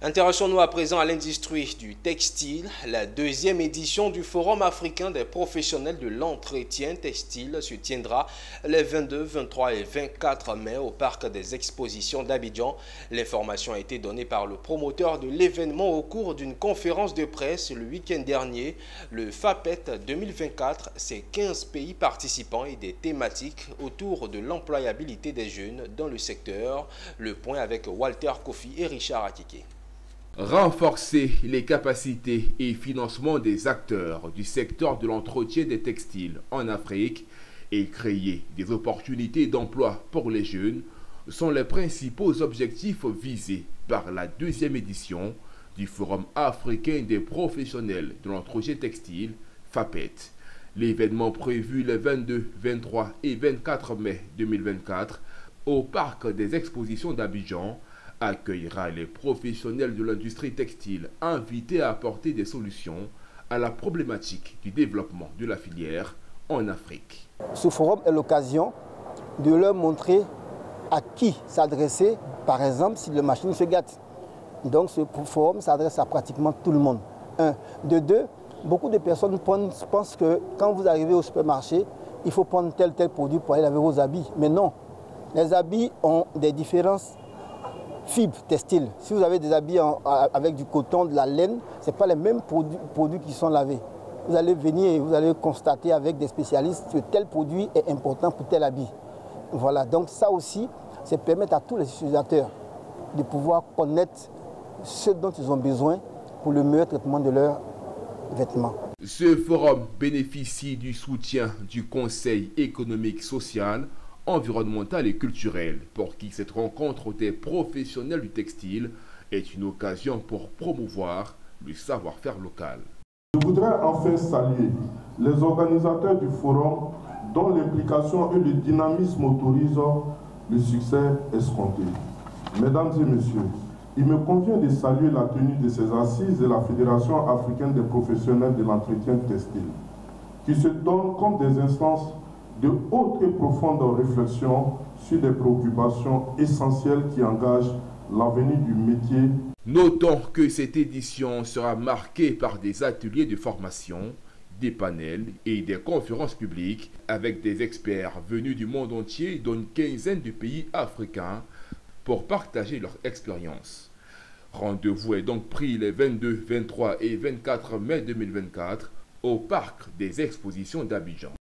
Intéressons-nous à présent à l'industrie du textile. La deuxième édition du Forum africain des professionnels de l'entretien textile se tiendra les 22, 23 et 24 mai au Parc des Expositions d'Abidjan. L'information a été donnée par le promoteur de l'événement au cours d'une conférence de presse le week-end dernier. Le FAPET 2024, c'est 15 pays participants et des thématiques autour de l'employabilité des jeunes dans le secteur. Le point avec Walter Kofi et Richard Akike. Renforcer les capacités et financement des acteurs du secteur de l'entretien des textiles en Afrique et créer des opportunités d'emploi pour les jeunes sont les principaux objectifs visés par la deuxième édition du Forum africain des professionnels de l'entretien textile, FAPET. L'événement prévu les 22, 23 et 24 mai 2024 au Parc des Expositions d'Abidjan accueillera les professionnels de l'industrie textile invités à apporter des solutions à la problématique du développement de la filière en Afrique. Ce forum est l'occasion de leur montrer à qui s'adresser, par exemple, si la machine se gâte. Donc ce forum s'adresse à pratiquement tout le monde. De deux, beaucoup de personnes pensent que quand vous arrivez au supermarché, il faut prendre tel produit pour aller laver vos habits. Mais non, les habits ont des différences fibres textiles. Si vous avez des habits avec du coton, de la laine, ce n'est pas les mêmes produits qui sont lavés. Vous allez venir et vous allez constater avec des spécialistes que tel produit est important pour tel habit. Voilà, donc ça aussi, c'est permettre à tous les utilisateurs de pouvoir connaître ce dont ils ont besoin pour le meilleur traitement de leurs vêtements. Ce forum bénéficie du soutien du Conseil économique, social, environnemental et culturel, pour qui cette rencontre des professionnels du textile est une occasion pour promouvoir le savoir-faire local. Je voudrais enfin saluer les organisateurs du forum dont l'implication et le dynamisme autorisent le succès escompté. Mesdames et messieurs, il me convient de saluer la tenue de ces assises de la Fédération africaine des professionnels de l'entretien textile, qui se donnent comme des instances de haute et profonde réflexion sur des préoccupations essentielles qui engagent l'avenir du métier. Notons que cette édition sera marquée par des ateliers de formation, des panels et des conférences publiques avec des experts venus du monde entier dans une quinzaine de pays africains pour partager leur expérience. Rendez-vous est donc pris les 22, 23 et 24 mai 2024 au Parc des Expositions d'Abidjan.